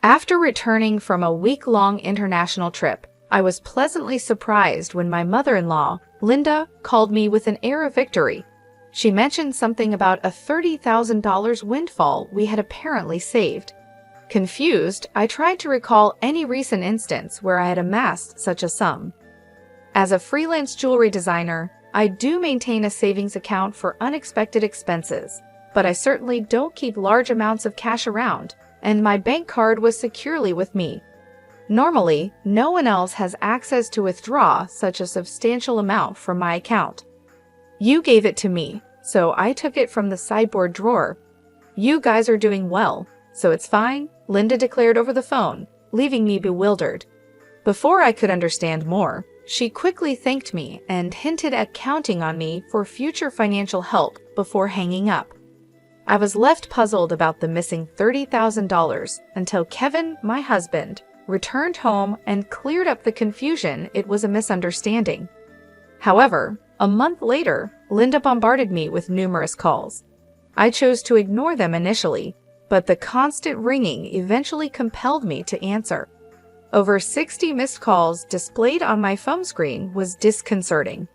After returning from a week-long international trip, I was pleasantly surprised when my mother-in-law, Linda, called me with an air of victory. She mentioned something about a $30,000 windfall we had apparently saved. Confused, I tried to recall any recent instance where I had amassed such a sum. As a freelance jewelry designer, I do maintain a savings account for unexpected expenses, but I certainly don't keep large amounts of cash around, and my bank card was securely with me. Normally, no one else has access to withdraw such a substantial amount from my account. You gave it to me, so I took it from the sideboard drawer. You guys are doing well, so it's fine, Linda declared over the phone, leaving me bewildered. Before I could understand more, she quickly thanked me and hinted at counting on me for future financial help before hanging up. I was left puzzled about the missing $30,000 until Kevin, my husband, returned home and cleared up the confusion it was a misunderstanding. However, a month later, Linda bombarded me with numerous calls. I chose to ignore them initially, but the constant ringing eventually compelled me to answer. Over 60 missed calls displayed on my phone screen was disconcerting.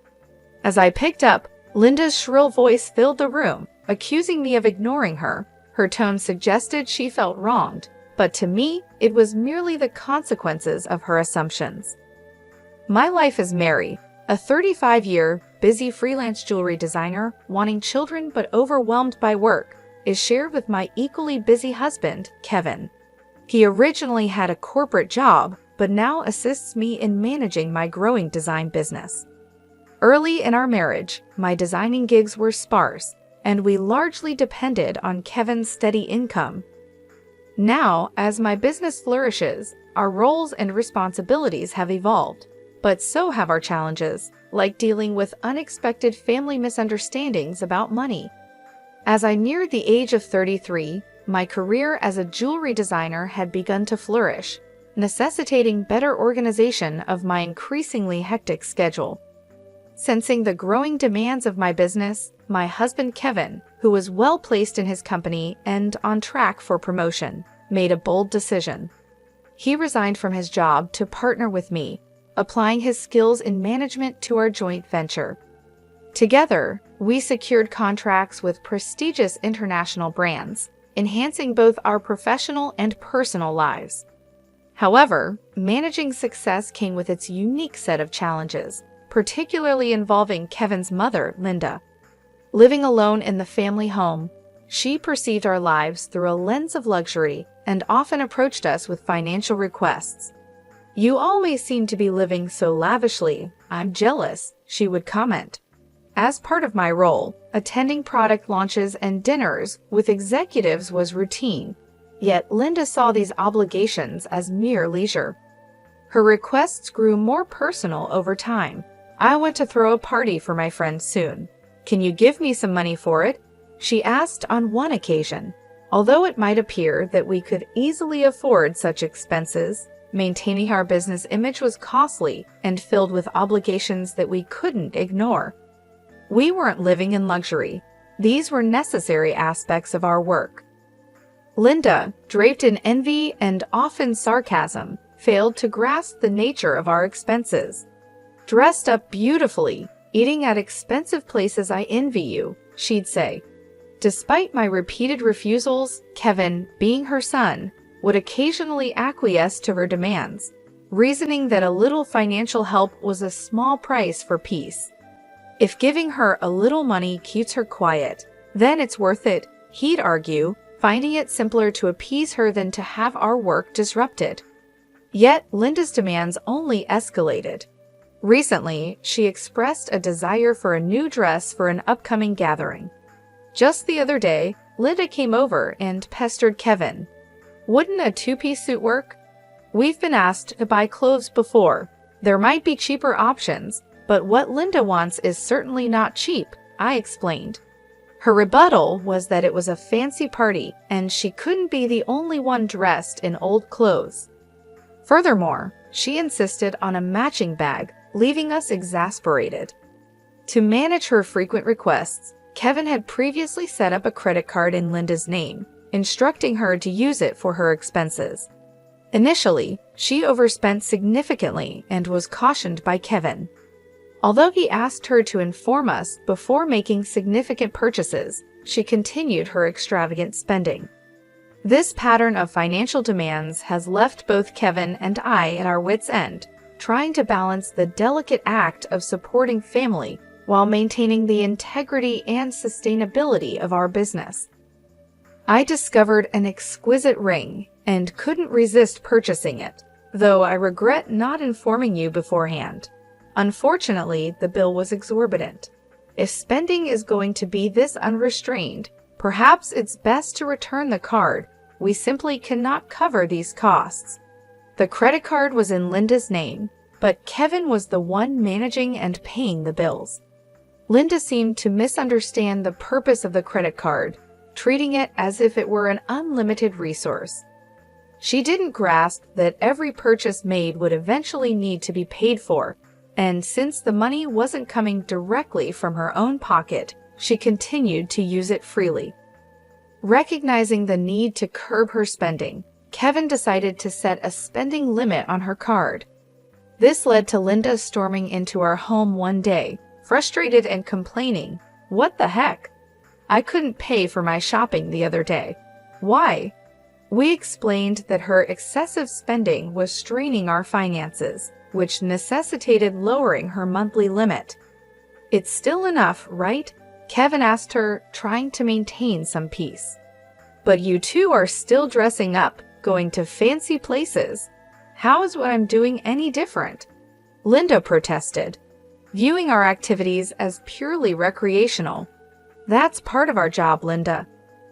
As I picked up, Linda's shrill voice filled the room, accusing me of ignoring her. Her tone suggested she felt wronged, but to me, it was merely the consequences of her assumptions. My life as Mary, a 35-year, busy freelance jewelry designer wanting children but overwhelmed by work, is shared with my equally busy husband, Kevin. He originally had a corporate job, but now assists me in managing my growing design business. Early in our marriage, my designing gigs were sparse, and we largely depended on Kevin's steady income. Now, as my business flourishes, our roles and responsibilities have evolved, but so have our challenges, like dealing with unexpected family misunderstandings about money. As I neared the age of 33, my career as a jewelry designer had begun to flourish, necessitating better organization of my increasingly hectic schedule. Sensing the growing demands of my business, my husband Kevin, who was well placed in his company and on track for promotion, made a bold decision. He resigned from his job to partner with me, applying his skills in management to our joint venture. Together, we secured contracts with prestigious international brands, enhancing both our professional and personal lives. However, managing success came with its unique set of challenges, particularly involving Kevin's mother, Linda. Living alone in the family home, she perceived our lives through a lens of luxury and often approached us with financial requests. "You always seem to be living so lavishly. I'm jealous," she would comment. As part of my role, attending product launches and dinners with executives was routine, yet Linda saw these obligations as mere leisure. Her requests grew more personal over time. "I want to throw a party for my friends soon. Can you give me some money for it?" she asked on one occasion. Although it might appear that we could easily afford such expenses, maintaining our business image was costly and filled with obligations that we couldn't ignore. We weren't living in luxury. These were necessary aspects of our work. Linda, draped in envy and often sarcasm, failed to grasp the nature of our expenses. "Dressed up beautifully, eating at expensive places, I envy you," she'd say. Despite my repeated refusals, Kevin, being her son, would occasionally acquiesce to her demands, reasoning that a little financial help was a small price for peace. "If giving her a little money keeps her quiet, then it's worth it," he'd argue, finding it simpler to appease her than to have our work disrupted. Yet Linda's demands only escalated. Recently, she expressed a desire for a new dress for an upcoming gathering. Just the other day, Linda came over and pestered Kevin. "Wouldn't a two-piece suit work? We've been asked to buy clothes before. There might be cheaper options, but what Linda wants is certainly not cheap," I explained. Her rebuttal was that it was a fancy party and she couldn't be the only one dressed in old clothes. Furthermore, she insisted on a matching bag, leaving us exasperated. To manage her frequent requests, Kevin had previously set up a credit card in Linda's name, instructing her to use it for her expenses. Initially, she overspent significantly and was cautioned by Kevin. Although he asked her to inform us before making significant purchases, she continued her extravagant spending. This pattern of financial demands has left both Kevin and I at our wits' end, trying to balance the delicate act of supporting family while maintaining the integrity and sustainability of our business. I discovered an exquisite ring and couldn't resist purchasing it, though I regret not informing you beforehand. Unfortunately, the bill was exorbitant. If spending is going to be this unrestrained, perhaps it's best to return the card. We simply cannot cover these costs. The credit card was in Linda's name, but Kevin was the one managing and paying the bills. Linda seemed to misunderstand the purpose of the credit card, treating it as if it were an unlimited resource. She didn't grasp that every purchase made would eventually need to be paid for, and since the money wasn't coming directly from her own pocket, she continued to use it freely. Recognizing the need to curb her spending, Kevin decided to set a spending limit on her card. This led to Linda storming into our home one day, frustrated and complaining, "What the heck? I couldn't pay for my shopping the other day. Why?" We explained that her excessive spending was straining our finances, which necessitated lowering her monthly limit. "It's still enough, right?" Kevin asked her, trying to maintain some peace. "But you two are still dressing up, going to fancy places. How is what I'm doing any different?" Linda protested, viewing our activities as purely recreational. "That's part of our job, Linda.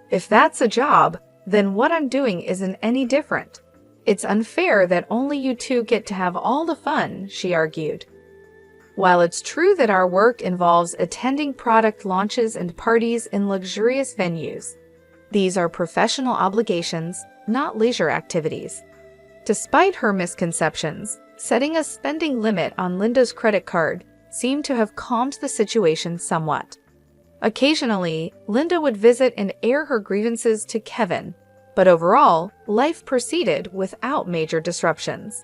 If that's a job, then what I'm doing isn't any different. It's unfair that only you two get to have all the fun," she argued. While it's true that our work involves attending product launches and parties in luxurious venues, these are professional obligations, not leisure activities. Despite her misconceptions, setting a spending limit on Linda's credit card seemed to have calmed the situation somewhat. Occasionally, Linda would visit and air her grievances to Kevin, but overall, life proceeded without major disruptions.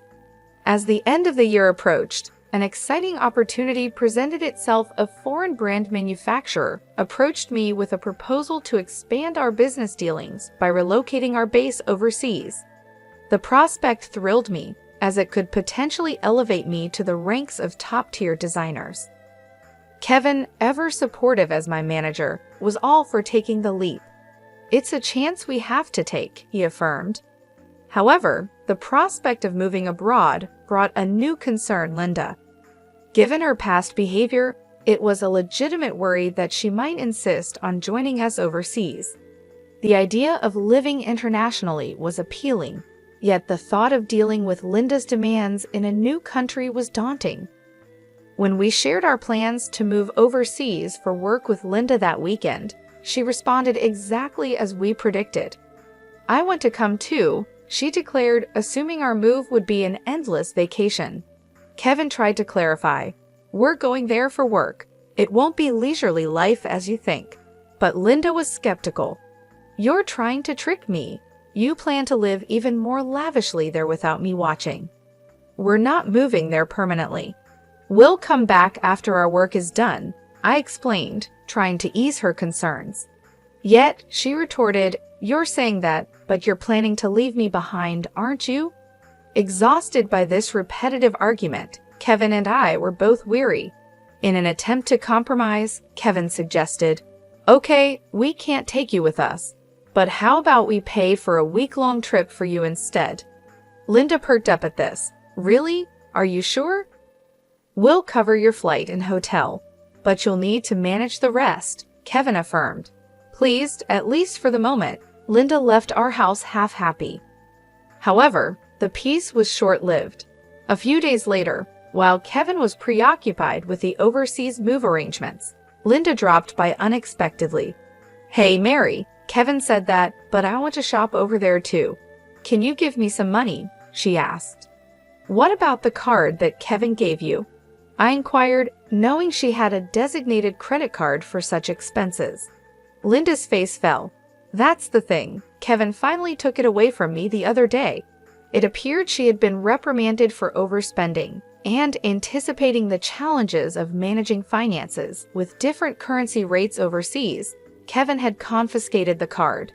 As the end of the year approached, an exciting opportunity presented itself. A foreign brand manufacturer approached me with a proposal to expand our business dealings by relocating our base overseas. The prospect thrilled me, as it could potentially elevate me to the ranks of top-tier designers. Kevin, ever supportive as my manager, was all for taking the leap. "It's a chance we have to take," he affirmed. However, the prospect of moving abroad brought a new concern Linda. Given her past behavior, it was a legitimate worry that she might insist on joining us overseas. The idea of living internationally was appealing, yet the thought of dealing with Linda's demands in a new country was daunting. When we shared our plans to move overseas for work with Linda that weekend, she responded exactly as we predicted. "I want to come too," she declared, assuming our move would be an endless vacation. Kevin tried to clarify, "We're going there for work. It won't be leisurely life as you think." But Linda was skeptical. "You're trying to trick me. You plan to live even more lavishly there without me watching." "We're not moving there permanently. We'll come back after our work is done," I explained, trying to ease her concerns. Yet, she retorted, "You're saying that, but you're planning to leave me behind, aren't you?" Exhausted by this repetitive argument, Kevin and I were both weary. In an attempt to compromise, Kevin suggested, "Okay, we can't take you with us, but how about we pay for a week-long trip for you instead?" Linda perked up at this. "Really? Are you sure?" "We'll cover your flight and hotel, but you'll need to manage the rest," Kevin affirmed. Pleased, at least for the moment, Linda left our house half-happy. However, the peace was short-lived. A few days later, while Kevin was preoccupied with the overseas move arrangements, Linda dropped by unexpectedly. "Hey, Mary," Kevin said that, "but I want to shop over there too. Can you give me some money?" she asked. "What about the card that Kevin gave you?" I inquired, knowing she had a designated credit card for such expenses. Linda's face fell. "That's the thing. Kevin finally took it away from me the other day. It appeared she had been reprimanded for overspending, and anticipating the challenges of managing finances with different currency rates overseas, Kevin had confiscated the card.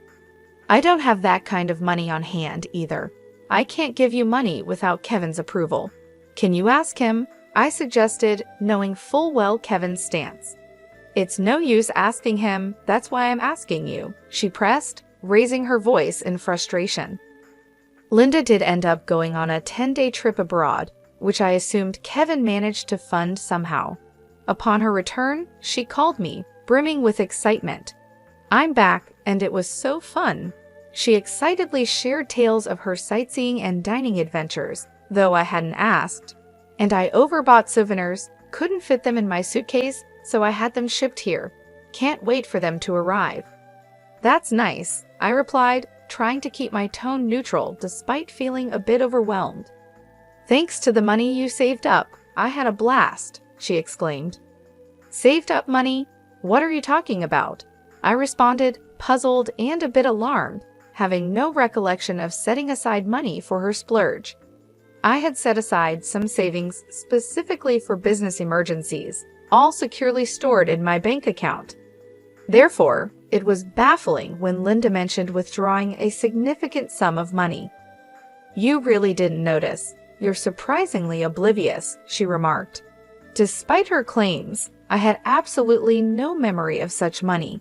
I don't have that kind of money on hand either. I can't give you money without Kevin's approval. Can you ask him? I suggested, knowing full well Kevin's stance. It's no use asking him, that's why I'm asking you, she pressed, raising her voice in frustration. Linda did end up going on a 10-day trip abroad, which I assumed Kevin managed to fund somehow. Upon her return, she called me, brimming with excitement. I'm back, and it was so fun. She excitedly shared tales of her sightseeing and dining adventures, though I hadn't asked. And I overbought souvenirs, couldn't fit them in my suitcase, so I had them shipped here. Can't wait for them to arrive. That's nice, I replied, trying to keep my tone neutral despite feeling a bit overwhelmed. Thanks to the money you saved up, I had a blast, she exclaimed. Saved up money? What are you talking about? I responded, puzzled and a bit alarmed, having no recollection of setting aside money for her splurge. I had set aside some savings specifically for business emergencies, all securely stored in my bank account. Therefore, it was baffling when Linda mentioned withdrawing a significant sum of money. You really didn't notice. You're surprisingly oblivious, she remarked. Despite her claims, I had absolutely no memory of such money.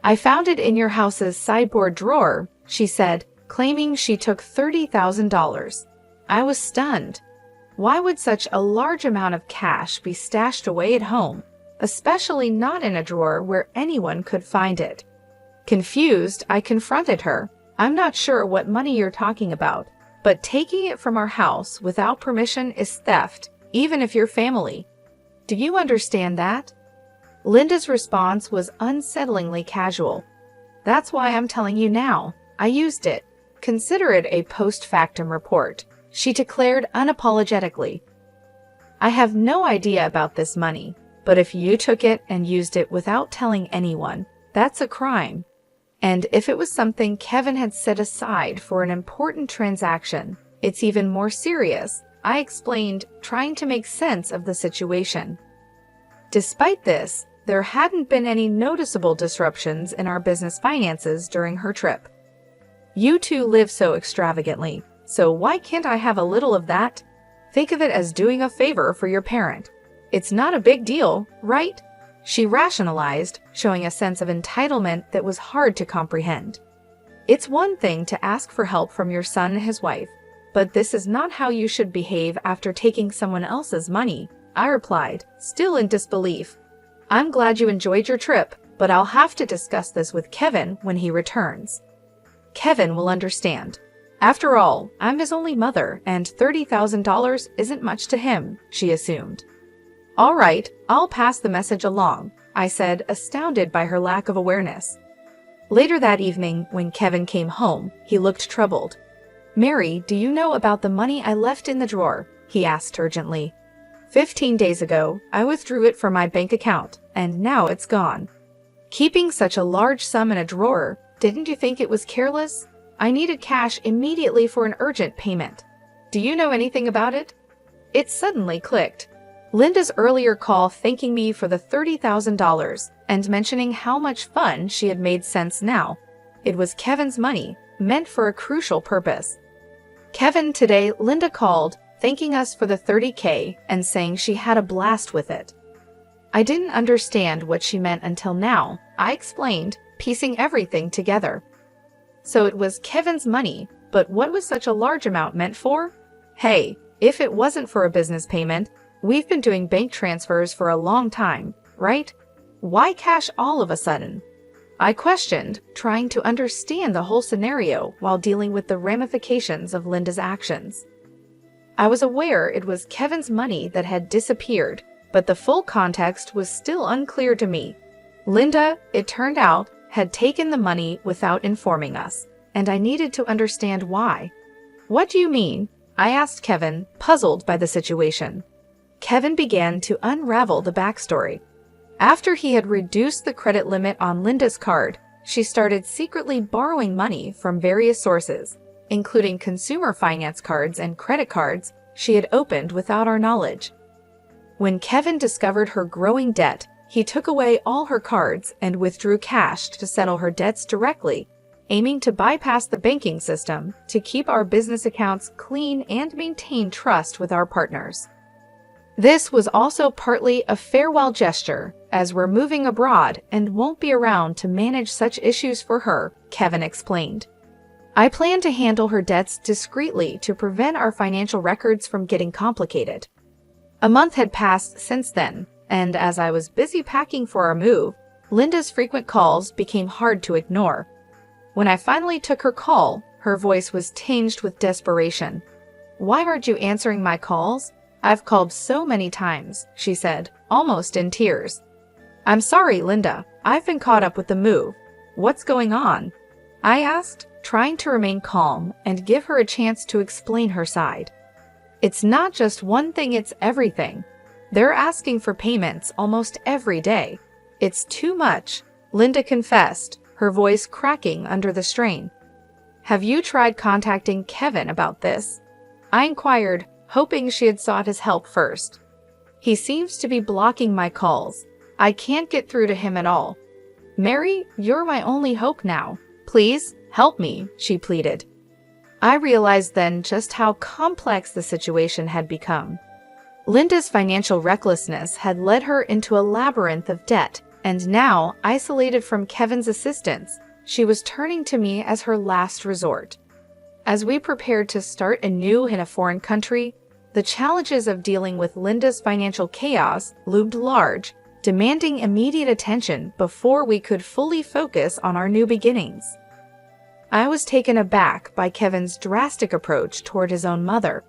I found it in your house's sideboard drawer, she said, claiming she took $30,000. I was stunned. Why would such a large amount of cash be stashed away at home, especially not in a drawer where anyone could find it? Confused, I confronted her. I'm not sure what money you're talking about, but taking it from our house without permission is theft, even if you're family. Do you understand that? Linda's response was unsettlingly casual. That's why I'm telling you now. I used it. Consider it a post-factum report, she declared unapologetically. I have no idea about this money, but if you took it and used it without telling anyone, that's a crime. And if it was something Kevin had set aside for an important transaction, it's even more serious, I explained, trying to make sense of the situation. Despite this, there hadn't been any noticeable disruptions in our business finances during her trip. You two live so extravagantly, so why can't I have a little of that? Think of it as doing a favor for your parent. It's not a big deal, right? She rationalized, showing a sense of entitlement that was hard to comprehend. It's one thing to ask for help from your son and his wife, but this is not how you should behave after taking someone else's money, I replied, still in disbelief. I'm glad you enjoyed your trip, but I'll have to discuss this with Kevin when he returns. Kevin will understand. After all, I'm his only mother, and $30,000 isn't much to him, she assumed. All right, I'll pass the message along, I said, astounded by her lack of awareness. Later that evening, when Kevin came home, he looked troubled. Mary, do you know about the money I left in the drawer? He asked urgently. 15 days ago, I withdrew it from my bank account, and now it's gone. Keeping such a large sum in a drawer, didn't you think it was careless? I needed cash immediately for an urgent payment. Do you know anything about it? It suddenly clicked. Linda's earlier call thanking me for the $30,000 and mentioning how much fun she had made sense now. It was Kevin's money, meant for a crucial purpose. Kevin, today, Linda called, thanking us for the $30K and saying she had a blast with it. I didn't understand what she meant until now, I explained, piecing everything together. So it was Kevin's money, but what was such a large amount meant for? Hey, if it wasn't for a business payment, we've been doing bank transfers for a long time, right? Why cash all of a sudden? I questioned, trying to understand the whole scenario while dealing with the ramifications of Linda's actions. I was aware it was Kevin's money that had disappeared, but the full context was still unclear to me. Linda, it turned out, had taken the money without informing us, and I needed to understand why. What do you mean? I asked Kevin, puzzled by the situation. Kevin began to unravel the backstory. After he had reduced the credit limit on Linda's card, she started secretly borrowing money from various sources, including consumer finance cards and credit cards she had opened without our knowledge. When Kevin discovered her growing debt, he took away all her cards and withdrew cash to settle her debts directly, aiming to bypass the banking system to keep our business accounts clean and maintain trust with our partners. This was also partly a farewell gesture, as we're moving abroad and won't be around to manage such issues for her, Kevin explained. I plan to handle her debts discreetly to prevent our financial records from getting complicated. A month had passed since then, and as I was busy packing for our move, Linda's frequent calls became hard to ignore. When I finally took her call, her voice was tinged with desperation. "Why aren't you answering my calls? I've called so many times," she said, almost in tears. "I'm sorry, Linda. I've been caught up with the move. What's going on?" I asked, trying to remain calm and give her a chance to explain her side. "It's not just one thing, it's everything. They're asking for payments almost every day. It's too much," Linda confessed, her voice cracking under the strain. "Have you tried contacting Kevin about this?" I inquired, hoping she had sought his help first. "He seems to be blocking my calls. I can't get through to him at all. Mary, you're my only hope now. Please, help me," she pleaded. I realized then just how complex the situation had become. Linda's financial recklessness had led her into a labyrinth of debt, and now, isolated from Kevin's assistance, she was turning to me as her last resort. As we prepared to start anew in a foreign country, the challenges of dealing with Linda's financial chaos loomed large, demanding immediate attention before we could fully focus on our new beginnings. I was taken aback by Kevin's drastic approach toward his own mother.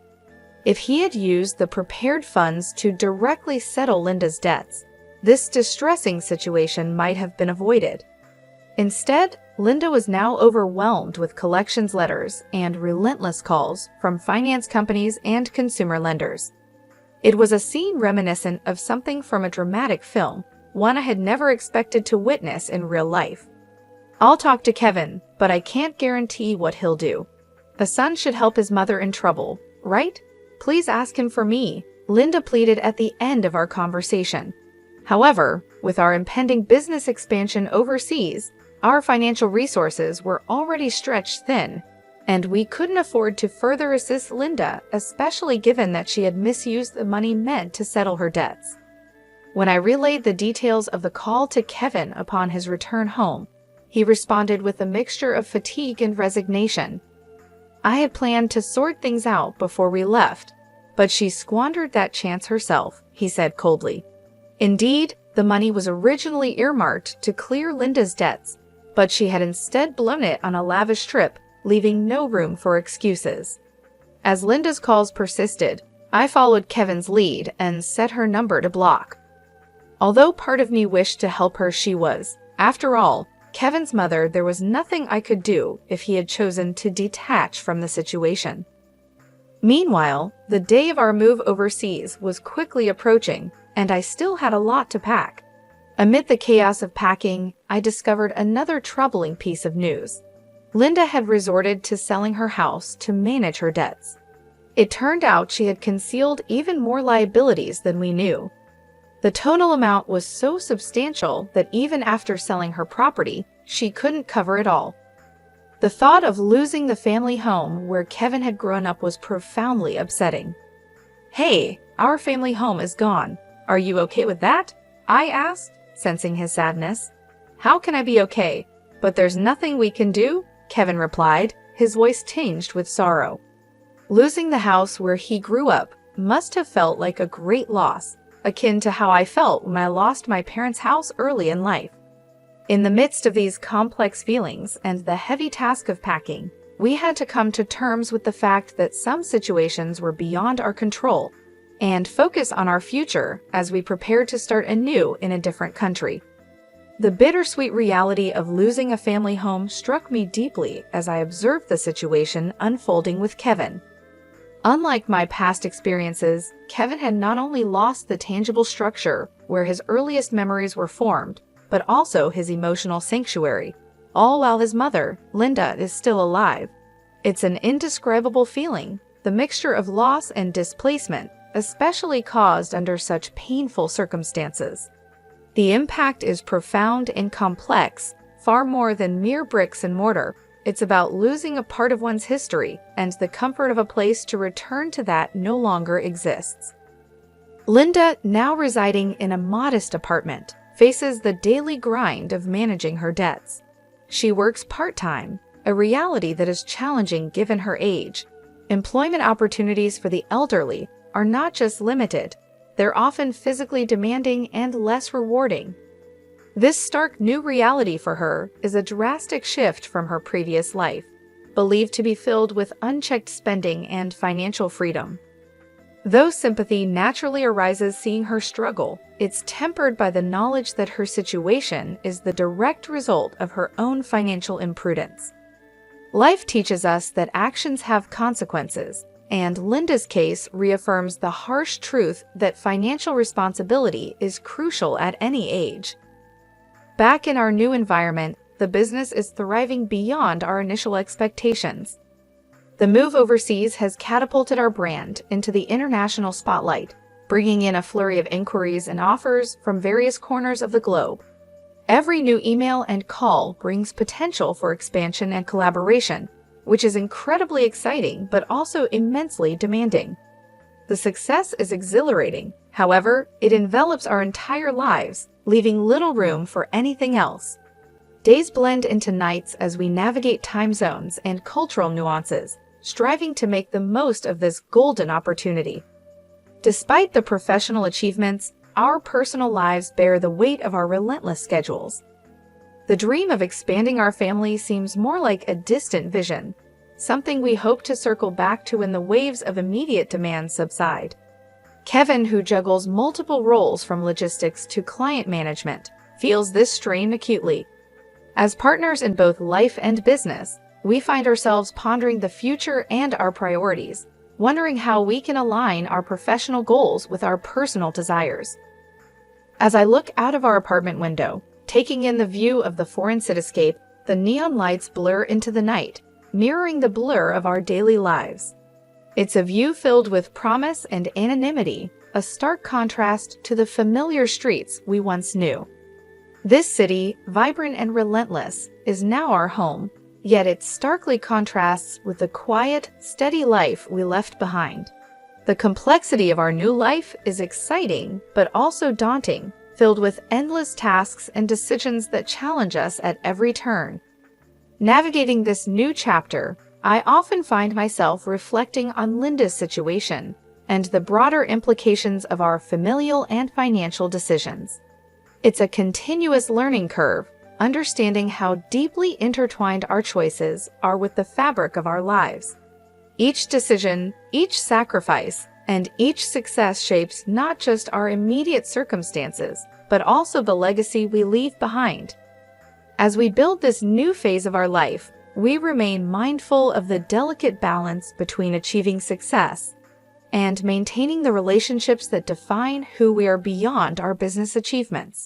If he had used the prepared funds to directly settle Linda's debts, this distressing situation might have been avoided. Instead, Linda was now overwhelmed with collections letters and relentless calls from finance companies and consumer lenders. It was a scene reminiscent of something from a dramatic film, one I had never expected to witness in real life. "I'll talk to Kevin, but I can't guarantee what he'll do. A son should help his mother in trouble, right? Please ask him for me," Linda pleaded at the end of our conversation. However, with our impending business expansion overseas, our financial resources were already stretched thin, and we couldn't afford to further assist Linda, especially given that she had misused the money meant to settle her debts. When I relayed the details of the call to Kevin upon his return home, he responded with a mixture of fatigue and resignation. "I had planned to sort things out before we left, but she squandered that chance herself," he said coldly. Indeed, the money was originally earmarked to clear Linda's debts, but she had instead blown it on a lavish trip, leaving no room for excuses. As Linda's calls persisted, I followed Kevin's lead and set her number to block. Although part of me wished to help her, she was, after all, Kevin's mother. There was nothing I could do if he had chosen to detach from the situation. Meanwhile, the day of our move overseas was quickly approaching, and I still had a lot to pack. Amid the chaos of packing, I discovered another troubling piece of news. Linda had resorted to selling her house to manage her debts. It turned out she had concealed even more liabilities than we knew. The total amount was so substantial that even after selling her property, she couldn't cover it all. The thought of losing the family home where Kevin had grown up was profoundly upsetting. "Hey, our family home is gone. Are you okay with that?" I asked, sensing his sadness. "How can I be okay? But there's nothing we can do," Kevin replied, his voice tinged with sorrow. Losing the house where he grew up must have felt like a great loss, akin to how I felt when I lost my parents' house early in life. In the midst of these complex feelings and the heavy task of packing, we had to come to terms with the fact that some situations were beyond our control and focus on our future as we prepared to start anew in a different country. The bittersweet reality of losing a family home struck me deeply as I observed the situation unfolding with Kevin. Unlike my past experiences, Kevin had not only lost the tangible structure where his earliest memories were formed, but also his emotional sanctuary, all while his mother, Linda, is still alive. It's an indescribable feeling, the mixture of loss and displacement, especially caused under such painful circumstances. The impact is profound and complex, far more than mere bricks and mortar. It's about losing a part of one's history and the comfort of a place to return to that no longer exists. Linda, now residing in a modest apartment, faces the daily grind of managing her debts. She works part-time, a reality that is challenging given her age. Employment opportunities for the elderly are not just limited, they're often physically demanding and less rewarding. This stark new reality for her is a drastic shift from her previous life, believed to be filled with unchecked spending and financial freedom. Though sympathy naturally arises seeing her struggle, it's tempered by the knowledge that her situation is the direct result of her own financial imprudence. Life teaches us that actions have consequences, and Linda's case reaffirms the harsh truth that financial responsibility is crucial at any age. Back in our new environment, the business is thriving beyond our initial expectations. The move overseas has catapulted our brand into the international spotlight, bringing in a flurry of inquiries and offers from various corners of the globe. Every new email and call brings potential for expansion and collaboration, which is incredibly exciting but also immensely demanding. The success is exhilarating, however, it envelops our entire lives, leaving little room for anything else. Days blend into nights as we navigate time zones and cultural nuances, striving to make the most of this golden opportunity. Despite the professional achievements, our personal lives bear the weight of our relentless schedules. The dream of expanding our family seems more like a distant vision, something we hope to circle back to when the waves of immediate demand subside. Kevin, who juggles multiple roles from logistics to client management, feels this strain acutely. As partners in both life and business, we find ourselves pondering the future and our priorities, wondering how we can align our professional goals with our personal desires. As I look out of our apartment window, taking in the view of the foreign cityscape, the neon lights blur into the night, mirroring the blur of our daily lives. It's a view filled with promise and anonymity, a stark contrast to the familiar streets we once knew. This city, vibrant and relentless, is now our home, yet it starkly contrasts with the quiet, steady life we left behind. The complexity of our new life is exciting, but also daunting, filled with endless tasks and decisions that challenge us at every turn. Navigating this new chapter, I often find myself reflecting on Linda's situation and the broader implications of our familial and financial decisions. It's a continuous learning curve, understanding how deeply intertwined our choices are with the fabric of our lives. Each decision, each sacrifice, and each success shapes not just our immediate circumstances, but also the legacy we leave behind. As we build this new phase of our life, we remain mindful of the delicate balance between achieving success and maintaining the relationships that define who we are beyond our business achievements.